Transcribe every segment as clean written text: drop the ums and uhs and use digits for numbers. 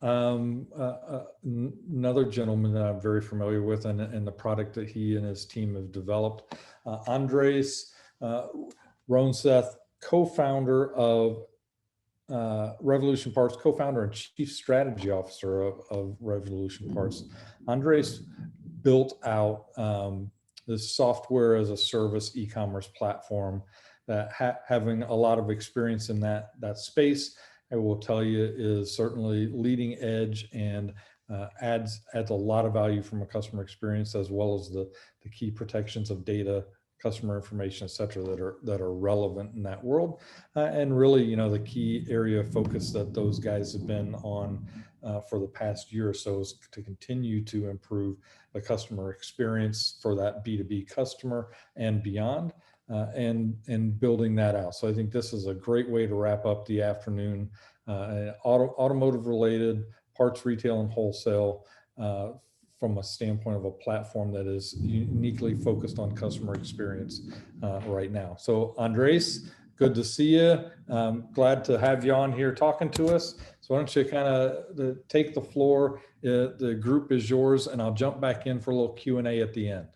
Another gentleman that I'm very familiar with, and the product that he and his team have developed, Andreas Ronneseth, co-founder of RevolutionParts, co-founder and chief strategy officer of RevolutionParts. Andreas built out this software as a service e-commerce platform that having a lot of experience in that space, I will tell you, is certainly leading edge and adds a lot of value from a customer experience, as well as the key protections of data, customer information, et cetera, that are relevant in that world. And really, the key area of focus that those guys have been on for the past year or so is to continue to improve the customer experience for that B2B customer and beyond. And building that out. So I think this is a great way to wrap up the afternoon. Automotive related, parts retail and wholesale, from a standpoint of a platform that is uniquely focused on customer experience right now. So Andreas, good to see you. Glad to have you on here talking to us. So why don't you kind of take the floor? The group is yours, and I'll jump back in for a little Q&A at the end.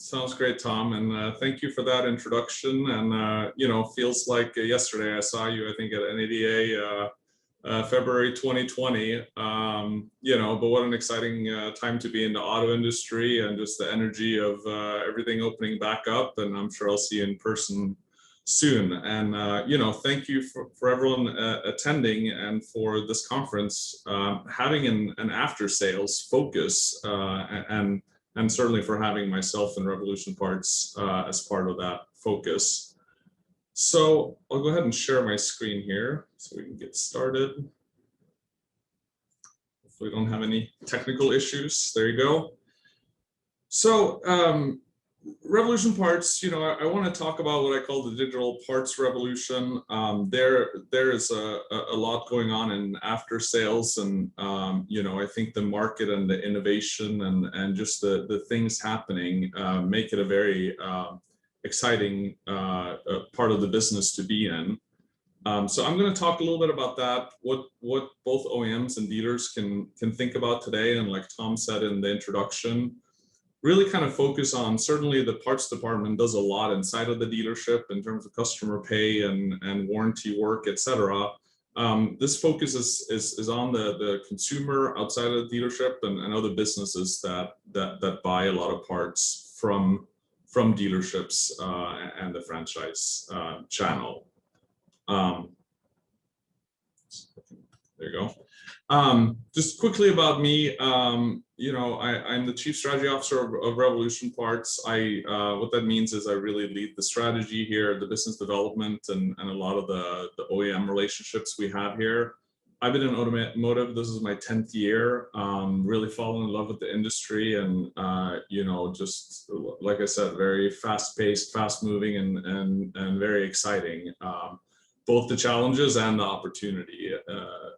Sounds great, Tom, and thank you for that introduction. And feels like yesterday I saw you, I think, at NADA, February 2020. But what an exciting time to be in the auto industry, and just the energy of everything opening back up. And I'm sure I'll see you in person soon. And thank you for everyone attending, and for this conference having an after sales focus, and certainly for having myself and RevolutionParts as part of that focus. So I'll go ahead and share my screen here so we can get started. Hopefully we don't have any technical issues. There you go. So RevolutionParts, I want to talk about what I call the digital parts revolution. There is a lot going on in after sales, and I think the market and the innovation and just the things happening make it a very exciting part of the business to be in. So I'm going to talk a little bit about that, what both OEMs and dealers can think about today, and like Tom said in the introduction, really kind of focus on, certainly the parts department does a lot inside of the dealership in terms of customer pay and warranty work, etc. This focus is on the consumer outside of the dealership, and other businesses that buy a lot of parts from dealerships and the franchise channel. There you go. Just quickly about me, I'm the Chief Strategy Officer of RevolutionParts. What that means is I really lead the strategy here, the business development, and a lot of the OEM relationships we have here. I've been in automotive, this is my 10th year, really fallen in love with the industry, and just like I said, very fast-paced, fast-moving, and very exciting. Both the challenges and the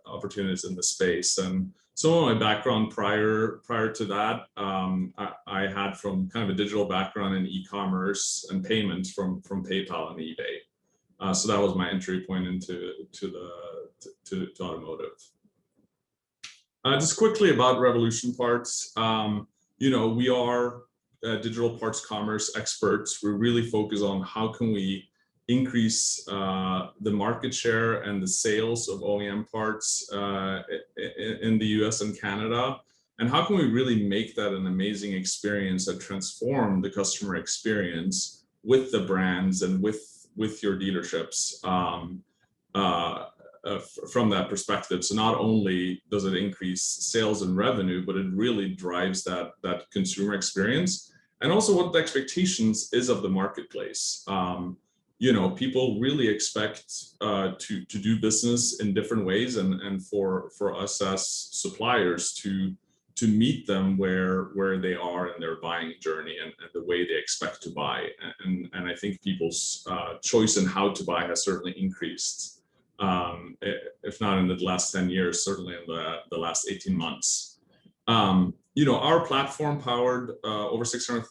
opportunities in the space. And some of my background prior to that, I had from kind of a digital background in e-commerce and payments from PayPal and eBay. So that was my entry point into automotive. Just quickly about RevolutionParts, we are digital parts commerce experts. We really focus on how can we increase the market share and the sales of OEM parts in the US and Canada, and how can we really make that an amazing experience that transform the customer experience with the brands and with your dealerships from that perspective. So not only does it increase sales and revenue, but it really drives that consumer experience, and also what the expectations is of the marketplace. People really expect to do business in different ways, and for us as suppliers to meet them where they are in their buying journey and the way they expect to buy. And I think people's choice in how to buy has certainly increased, if not in the last 10 years, certainly in the last 18 months. Our platform powered over 600,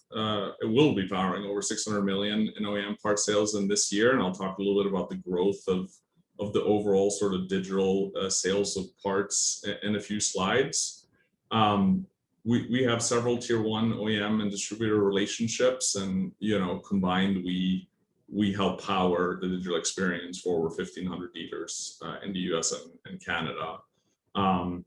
it will be powering over 600 million in OEM part sales in this year, and I'll talk a little bit about the growth of the overall sort of digital sales of parts in a few slides. We have several tier 1 OEM and distributor relationships, and combined we help power the digital experience for over 1,500 dealers in the US and Canada. And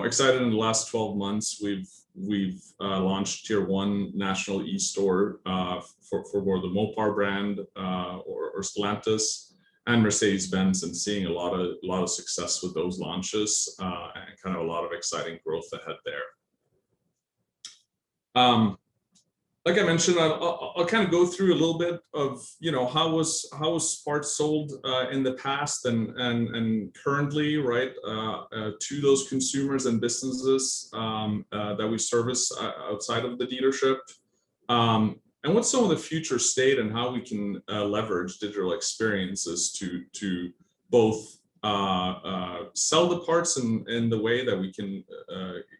excited in the last 12 months, we've launched tier 1 national e-store for more the Mopar brand or Stellantis and Mercedes-Benz, and seeing a lot of success with those launches and kind of a lot of exciting growth ahead there. Like I mentioned, I'll kind of go through a little bit of how was parts sold in the past and currently, right, to those consumers and businesses that we service outside of the dealership, and what's some of the future state and how we can leverage digital experiences to both sell the parts in the way that we can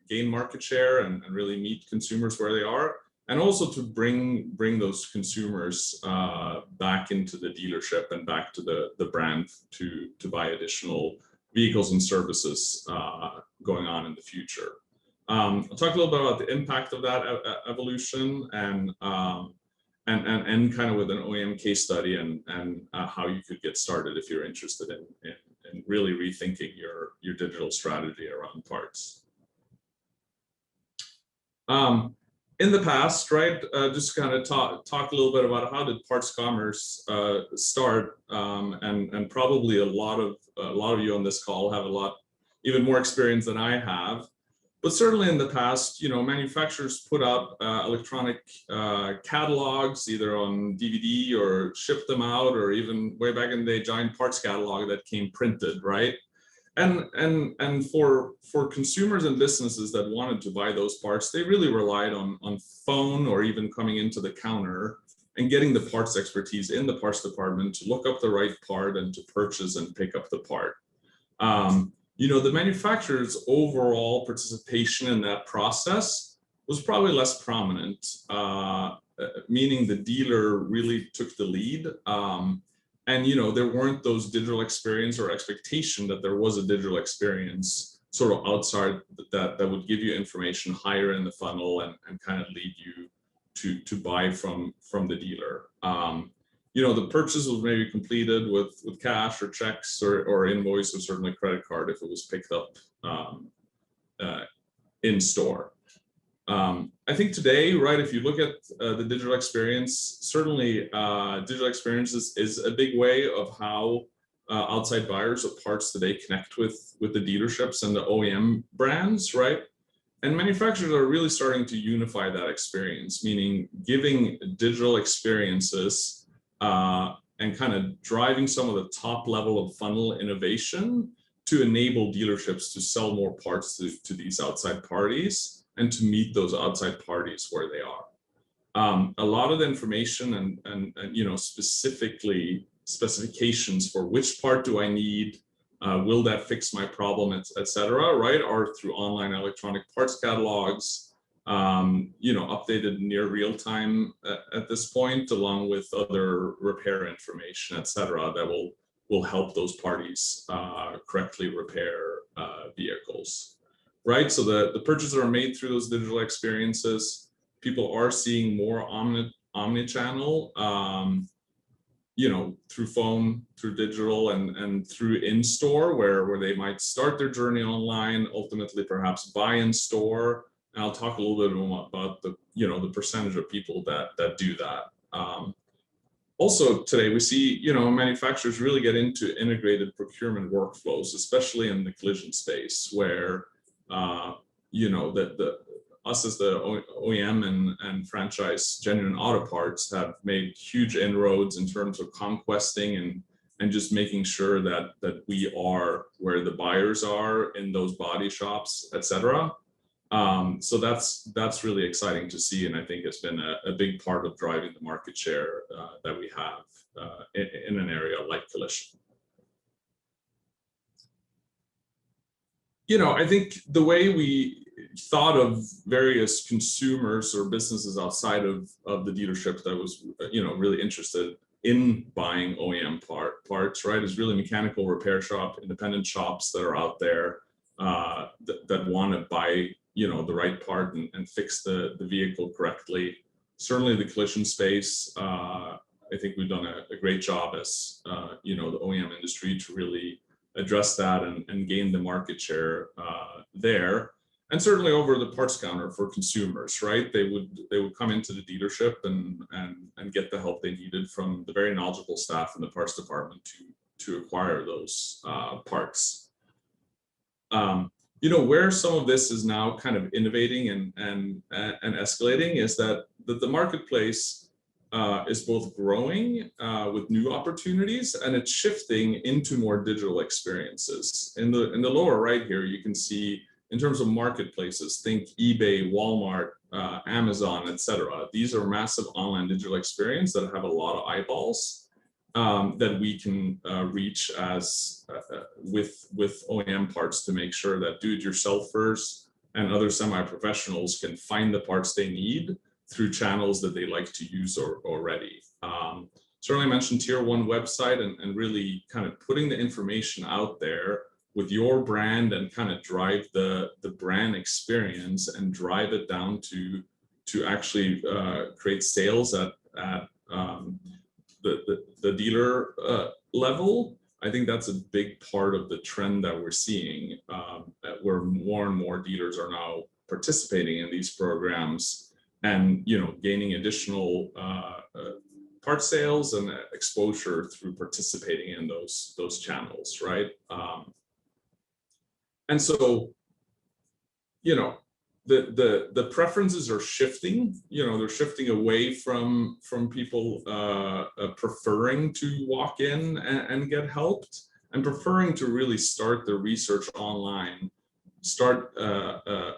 gain market share and really meet consumers where they are, and also to bring those consumers back into the dealership and back to the brand to buy additional vehicles and services going on in the future. I'll talk a little bit about the impact of that evolution and kind of with an OEM case study and how you could get started if you're interested in really rethinking your digital strategy around parts. In the past, right, just kind of talk a little bit about how did parts commerce start, and probably a lot of you on this call have even more experience than I have. But certainly in the past, manufacturers put out electronic catalogs either on DVD or shipped them out, or even way back in the day, giant parts catalog that came printed, right? And for consumers and businesses that wanted to buy those parts, they really relied on phone or even coming into the counter and getting the parts expertise in the parts department to look up the right part and to purchase and pick up the part. The manufacturer's overall participation in that process was probably less prominent, meaning the dealer really took the lead. And there weren't those digital experience or expectation that there was a digital experience sort of outside that would give you information higher in the funnel and kind of lead you to buy from the dealer. The purchase was maybe completed with cash or checks or invoice or certainly credit card if it was picked up in store. I think today, right, if you look at the digital experience, certainly digital experiences is a big way of how outside buyers of parts today connect with the dealerships and the OEM brands, right? And manufacturers are really starting to unify that experience, meaning giving digital experiences and kind of driving some of the top level of funnel innovation to enable dealerships to sell more parts to these outside parties and to meet those outside parties where they are. A lot of the information and specifically specifications for which part do I need, will that fix my problem, etc., right, are through online electronic parts catalogs, updated near real time at this point, along with other repair information, etc., that will help those parties correctly repair vehicles. Right, so the purchases are made through those digital experiences. People are seeing more omni-channel, through phone, through digital, and through in-store, where they might start their journey online, ultimately perhaps buy in store. And I'll talk a little bit more about the percentage of people that do that. Also today we see manufacturers really get into integrated procurement workflows, especially in the collision space, where us as the OEM and franchise Genuine Auto Parts have made huge inroads in terms of conquesting and just making sure that we are where the buyers are in those body shops, etc. So that's really exciting to see, and I think it's been a big part of driving the market share that we have in an area like collision. I think the way we thought of various consumers or businesses outside of the dealership that was, really interested in buying OEM parts, right, is really mechanical repair shop, independent shops that are out there that want to buy, the right part and fix the vehicle correctly. Certainly the collision space, I think we've done a great job as, the OEM industry to really address that and gain the market share there. And certainly over the parts counter for consumers, right? They would come into the dealership and get the help they needed from the very knowledgeable staff in the parts department to acquire those parts. Where some of this is now kind of innovating and escalating is that the marketplace is both growing with new opportunities, and it's shifting into more digital experiences. In the lower right here, you can see in terms of marketplaces, think eBay, Walmart, Amazon, etc. These are massive online digital experiences that have a lot of eyeballs that we can reach as with OEM parts to make sure that do-it-yourselfers and other semi-professionals can find the parts they need through channels that they like to use already. Certainly I mentioned tier 1 website and really kind of putting the information out there with your brand and kind of drive the brand experience and drive it down to actually create sales at the dealer level. I think that's a big part of the trend that we're seeing, where more and more dealers are now participating in these programs and gaining additional part sales and exposure through participating in those channels, right? And so, the preferences are shifting. They're shifting away from people preferring to walk in and get helped, and preferring to really start their research online, start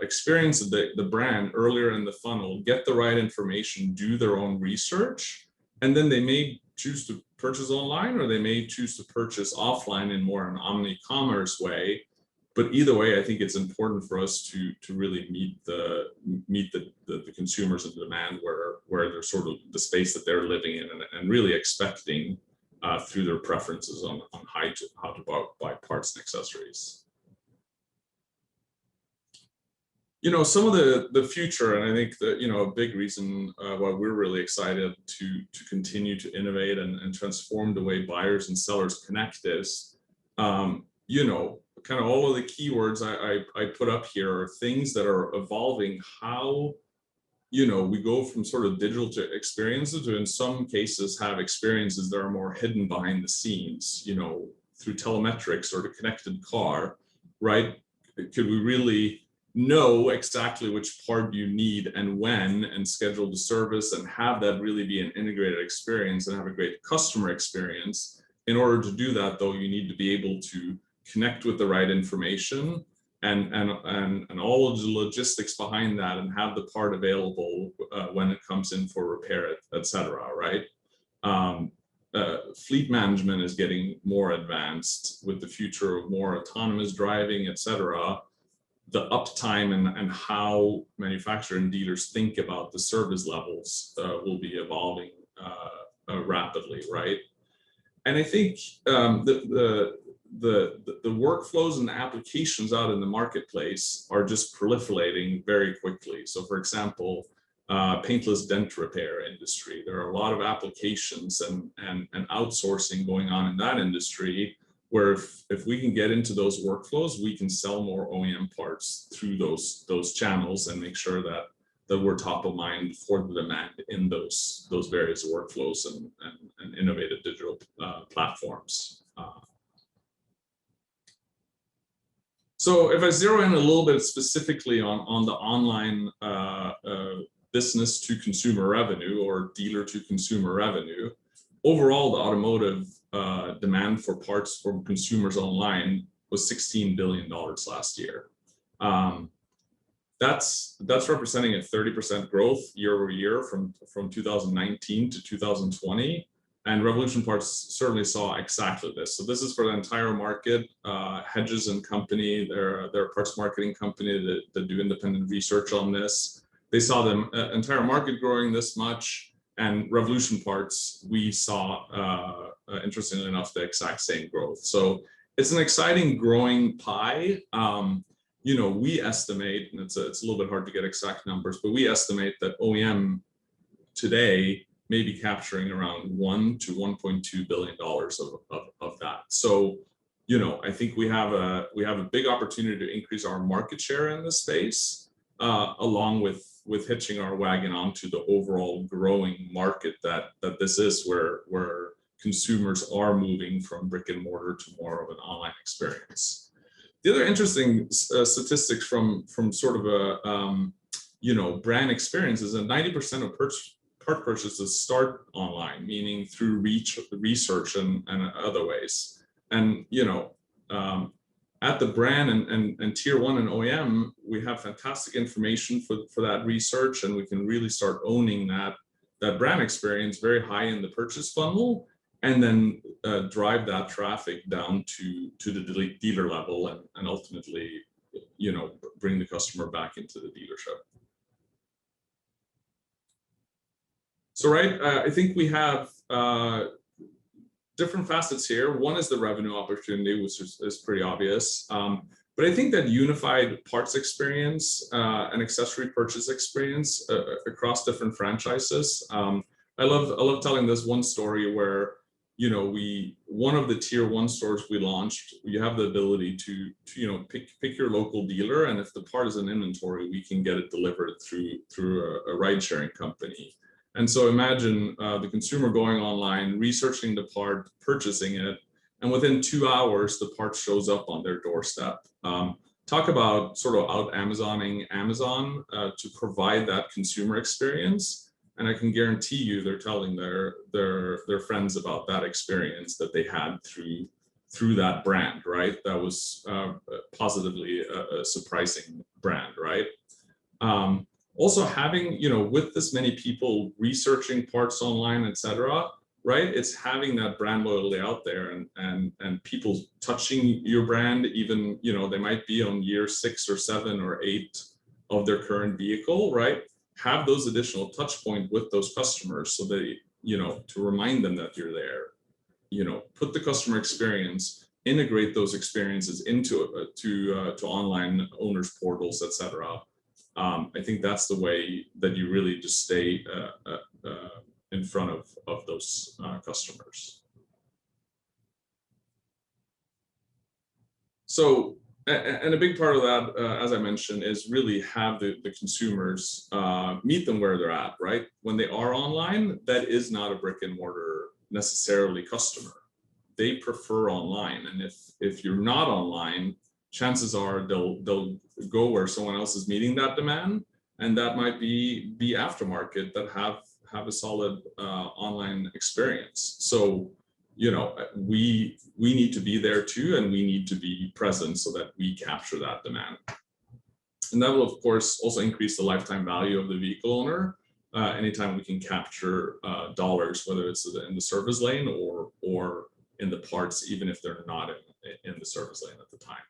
experience the brand earlier in the funnel, get the right information, do their own research, and then they may choose to purchase online, or they may choose to purchase offline in more an omni-commerce way. But either way, I think it's important for us to really meet the consumers and demand where they're sort of the space that they're living in and really expecting through their preferences on how to buy parts and accessories. Some of the future, and I think that a big reason why we're really excited to continue to innovate and transform the way buyers and sellers connect is, kind of all of the keywords I put up here are things that are evolving how, we go from sort of digital to experiences to, in some cases, have experiences that are more hidden behind the scenes, through telemetrics or the connected car, right? Could we really know exactly which part you need and when, and schedule the service and have that really be an integrated experience and have a great customer experience? In order to do that, though, you need to be able to connect with the right information and all of the logistics behind that, and have the part available when it comes in for repair, etc. Right? Fleet management is getting more advanced with the future of more autonomous driving, etc. The uptime and how manufacturers and dealers think about the service levels will be evolving rapidly, right? And I think the workflows and the applications out in the marketplace are just proliferating very quickly. So, for example, paintless dent repair industry, there are a lot of applications and outsourcing going on in that industry, where if we can get into those workflows, we can sell more OEM parts through those channels and make sure that we're top of mind for the demand in those various workflows and innovative digital platforms. So if I zero in a little bit specifically on the online business to consumer revenue, or dealer to consumer revenue, overall the automotive demand for parts from consumers online was $16 billion last year. That's representing a 30% growth year over year from 2019 to 2020. And RevolutionParts certainly saw exactly this. So this is for the entire market. Hedges and Company, they're a parts marketing company that do independent research on this. They saw the entire market growing this much. And Revolution Parts, we saw, interestingly enough, the exact same growth. So it's an exciting growing pie. You know, we estimate, and it's a little bit hard to get exact numbers, but we estimate that OEM today may be capturing around $1 to $1.2 billion of that. So, you know, I think we have a big opportunity to increase our market share in this space, along with hitching our wagon onto the overall growing market that this is, where consumers are moving from brick and mortar to more of an online experience. The other interesting statistics from sort of a you know, brand experience is that 90% of part purchases start online, meaning through research and other ways. And you know, at the brand and tier one and OEM, we have fantastic information for that research, and we can really start owning that brand experience very high in the purchase funnel, and then drive that traffic down to the dealer level, and ultimately, you know, bring the customer back into the dealership. So, right, I think we have different facets here. One is the revenue opportunity, which is pretty obvious. But I think that unified parts experience and accessory purchase experience across different franchises. I love telling this one story where, you know, one of the tier one stores we launched, you have the ability to you know, pick your local dealer, and if the part is in inventory, we can get it delivered through a ride sharing company. And so imagine the consumer going online, researching the part, purchasing it, and within 2 hours, the part shows up on their doorstep. Talk about sort of out Amazoning Amazon to provide that consumer experience. And I can guarantee you they're telling their friends about that experience that they had through that brand, right? That was positively a surprising brand, right? Also having, you know, with this many people researching parts online, et cetera, right? It's having that brand loyalty out there, and people touching your brand, even, you know, they might be on year 6 or 7 or 8 of their current vehicle, right? Have those additional touch points with those customers, so they, you know, to remind them that you're there, you know, put the customer experience, integrate those experiences into to online owners portals, et cetera. I think that's the way that you really just stay in front of those customers. So, and a big part of that, as I mentioned, is really have the consumers meet them where they're at, right? When they are online, that is not a brick and mortar necessarily customer. They prefer online, and if you're not online, chances are they'll go where someone else is meeting that demand, and that might be aftermarket that have a solid online experience. So, you know, we need to be there too, and we need to be present so that we capture that demand. And that will, of course, also increase the lifetime value of the vehicle owner. Anytime we can capture dollars, whether it's in the service lane or in the parts, even if they're not in the service lane at the time.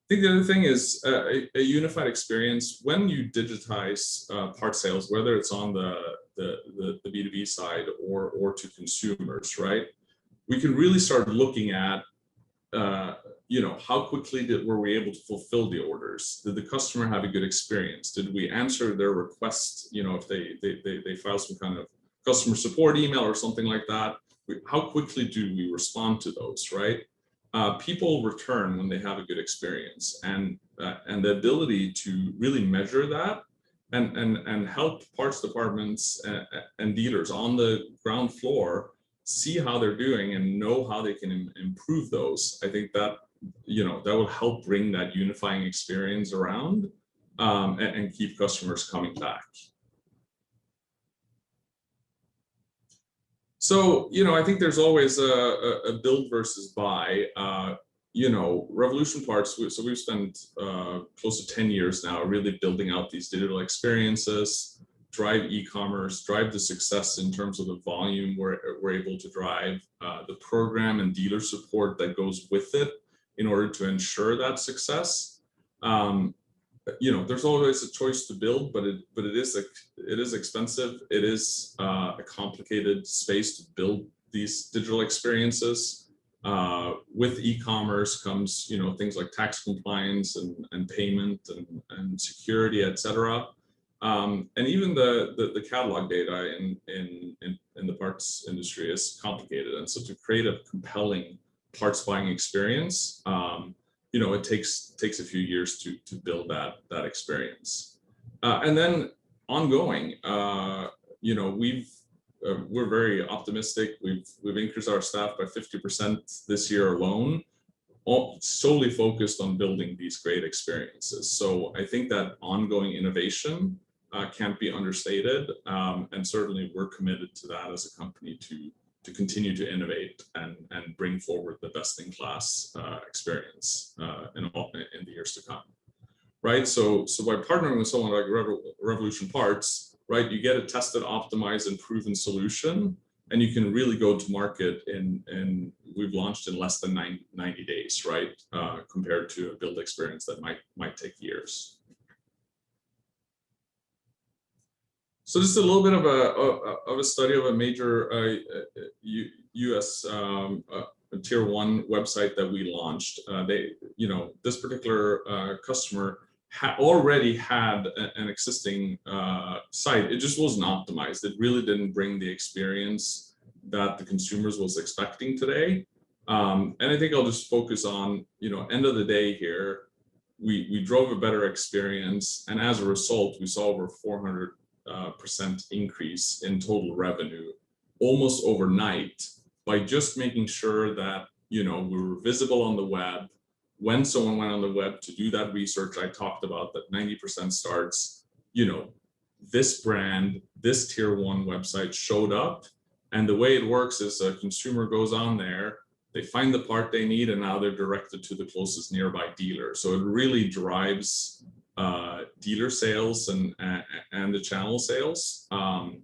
I think the other thing is a unified experience. When you digitize part sales, whether it's on the B2B side or to consumers, right? We can really start looking at, you know, how quickly were we able to fulfill the orders? Did the customer have a good experience? Did we answer their requests? You know, if they file some kind of customer support email or something like that, how quickly do we respond to those, right? People return when they have a good experience, and the ability to really measure that and help parts departments and dealers on the ground floor see how they're doing and know how they can improve those. I think that, you know, that will help bring that unifying experience around and keep customers coming back. So, you know, I think there's always a build versus buy. You know, Revolution Parts, so we've spent close to 10 years now really building out these digital experiences, drive e-commerce, drive the success in terms of the volume we're able to drive, the program and dealer support that goes with it in order to ensure that success. there's always a choice to build, but it is expensive. It is a complicated space to build these digital experiences. With e-commerce comes, things like tax compliance and payment and security, etc. And even the catalog data in the parts industry is complicated. And so to create a compelling parts buying experience, it takes a few years to build that experience. And then ongoing, we're very optimistic. We've increased our staff by 50% this year alone, solely focused on building these great experiences. So I think that ongoing innovation can't be understated, and certainly we're committed to that as a company to continue to innovate and bring forward the best-in-class experience in the years to come, right? So by partnering with someone like RevolutionParts, right, you get a tested, optimized, and proven solution, and you can really go to market and we've launched in less than 90 days, right, compared to a build experience that might take years. So this is a little bit of a study of a major U.S. tier 1 website that we launched. This particular customer already had an existing site. It just wasn't optimized. It really didn't bring the experience that the consumers was expecting today. And I think I'll just focus on, end of the day here, we drove a better experience, and as a result, we saw over 400% increase in total revenue almost overnight by just making sure that we were visible on the web. When someone went on the web to do that research I talked about, that 90% starts, this brand, this tier 1 website showed up, and the way it works is a consumer goes on there, they find the part they need, and now they're directed to the closest nearby dealer. So it really drives dealer sales and the channel sales, and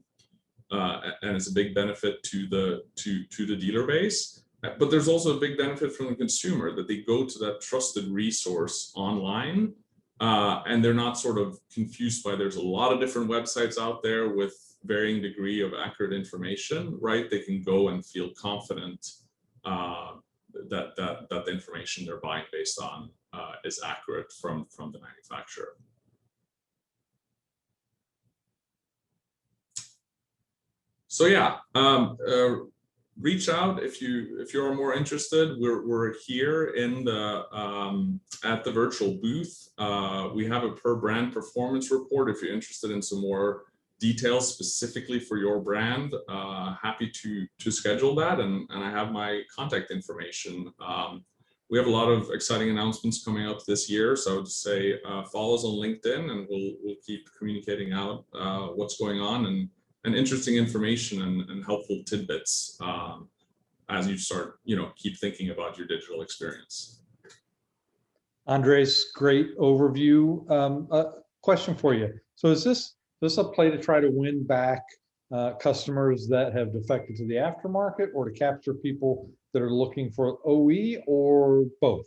it's a big benefit to the dealer base. But there's also a big benefit from the consumer, that they go to that trusted resource online, and they're not sort of confused by, there's a lot of different websites out there with varying degree of accurate information, right? They can go and feel confident that the information they're buying based on is accurate from the manufacturer. So yeah, reach out if you're more interested. We're here in the at the virtual booth. We have a per brand performance report if you're interested in some more details specifically for your brand. Happy to schedule that, and I have my contact information. We have a lot of exciting announcements coming up this year, so I would say follow us on LinkedIn, and we'll keep communicating out what's going on and interesting information and helpful tidbits as you start, keep thinking about your digital experience. Andres, great overview. A question for you. So is this a play to try to win back customers that have defected to the aftermarket, or to capture people that are looking for OE, or both?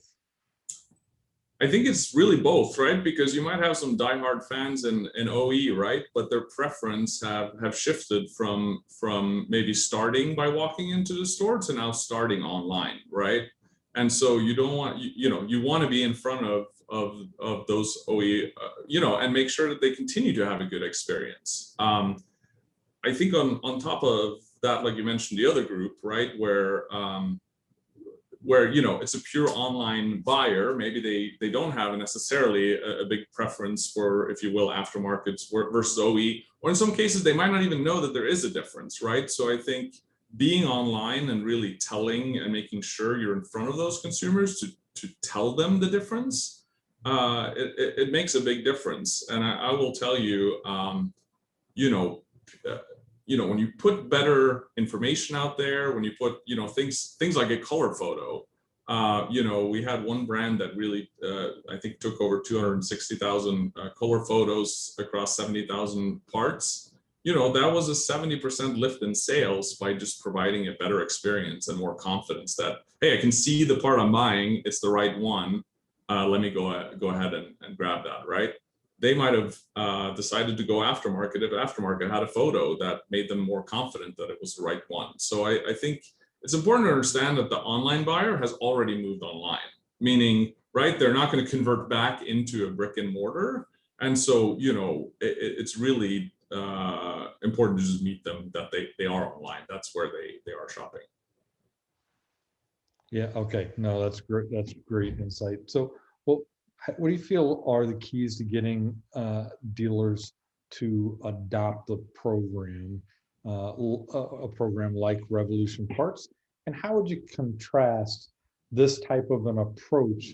I think it's really both, right? Because you might have some diehard fans in OE, right? But their preference have shifted from maybe starting by walking into the store to now starting online, right? And so you don't want, you want to be in front of those OE, and make sure that they continue to have a good experience. I think on top of that, like you mentioned, the other group, right, where it's a pure online buyer, maybe they don't have necessarily a big preference for, if you will, aftermarkets versus OE, or in some cases they might not even know that there is a difference, right? So I think being online and really telling and making sure you're in front of those consumers to tell them the difference, it makes a big difference. And I will tell you, when you put better information out there, when you put, things like a color photo, we had one brand that really, I think, took over 260,000 color photos across 70,000 parts. That was a 70% lift in sales by just providing a better experience and more confidence that, hey, I can see the part I'm buying, it's the right one. Let me go ahead and grab that, right? they might have decided to go aftermarket if aftermarket had a photo that made them more confident that it was the right one. So I think it's important to understand that the online buyer has already moved online, meaning, right, they're not going to convert back into a brick and mortar. And so, you know, it's really important to just meet them that they are online. That's where they are shopping. Yeah, okay. No, that's great. That's great insight. So, well, what do you feel are the keys to getting dealers to adopt the program, a program like Revolution Parts? And how would you contrast this type of an approach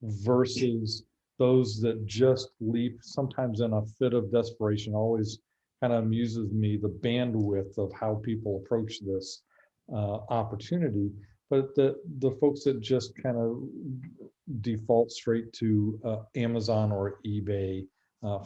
versus those that just leap, sometimes in a fit of desperation? Always kind of amuses me the bandwidth of how people approach this opportunity, but the folks that just kind of default straight to Amazon or eBay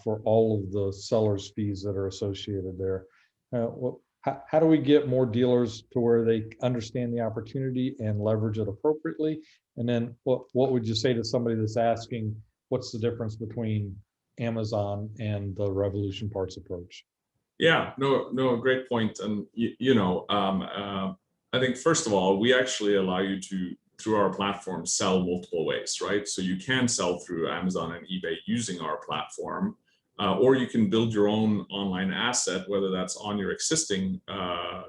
for all of the seller's fees that are associated there. How do we get more dealers to where they understand the opportunity and leverage it appropriately? And then what would you say to somebody that's asking, what's the difference between Amazon and the Revolution Parts approach? Yeah, no, great point. And I think first of all, we actually allow you to, through our platform, sell multiple ways, right? So you can sell through Amazon and eBay using our platform, or you can build your own online asset, whether that's on your existing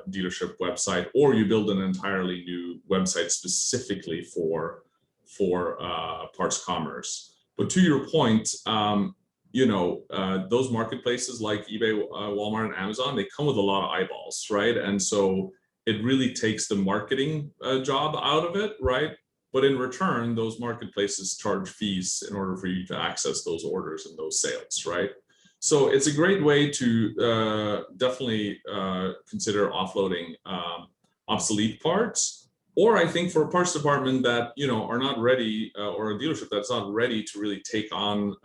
dealership website, or you build an entirely new website specifically for parts commerce. But to your point, those marketplaces like eBay, Walmart, and Amazon, they come with a lot of eyeballs, right? And so it really takes the marketing job out of it, right? But in return, those marketplaces charge fees in order for you to access those orders and those sales, right? So it's a great way to definitely consider offloading obsolete parts. Or I think for a parts department that are not ready, or a dealership that's not ready to really take on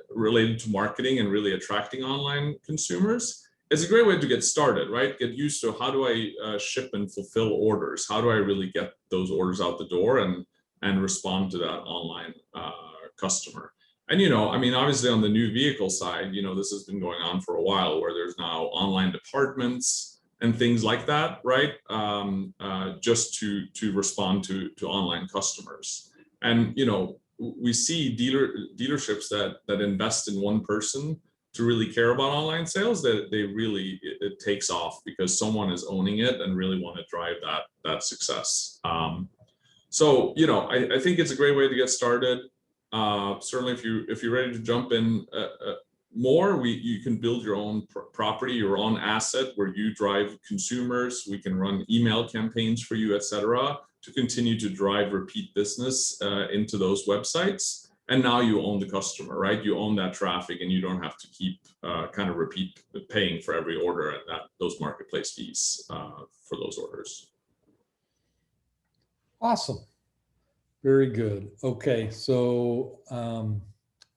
related to marketing and really attracting online consumers, it's a great way to get started, right? Get used to, how do I ship and fulfill orders? How do I really get those orders out the door and respond to that online customer? And obviously on the new vehicle side, this has been going on for a while, where there's now online departments and things like that, right? Just to respond to online customers. And we see dealerships that invest in one person to really care about online sales, that it takes off because someone is owning it and really want to drive that success. So I think it's a great way to get started. Certainly, if you're ready to jump in more, you can build your own property, your own asset where you drive consumers. We can run email campaigns for you, etc., to continue to drive repeat business into those websites. And now you own the customer, right? You own that traffic, and you don't have to keep kind of repeat paying for every order and those marketplace fees for those orders. Awesome. Very good. Okay. So,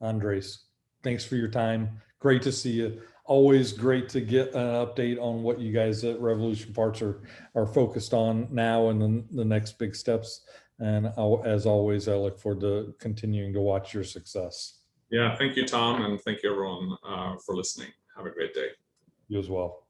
Andres, thanks for your time. Great to see you. Always great to get an update on what you guys at Revolution Parts are focused on now and then the next big steps. And as always, I look forward to continuing to watch your success. Yeah, thank you, Tom, and thank you everyone for listening. Have a great day. You as well.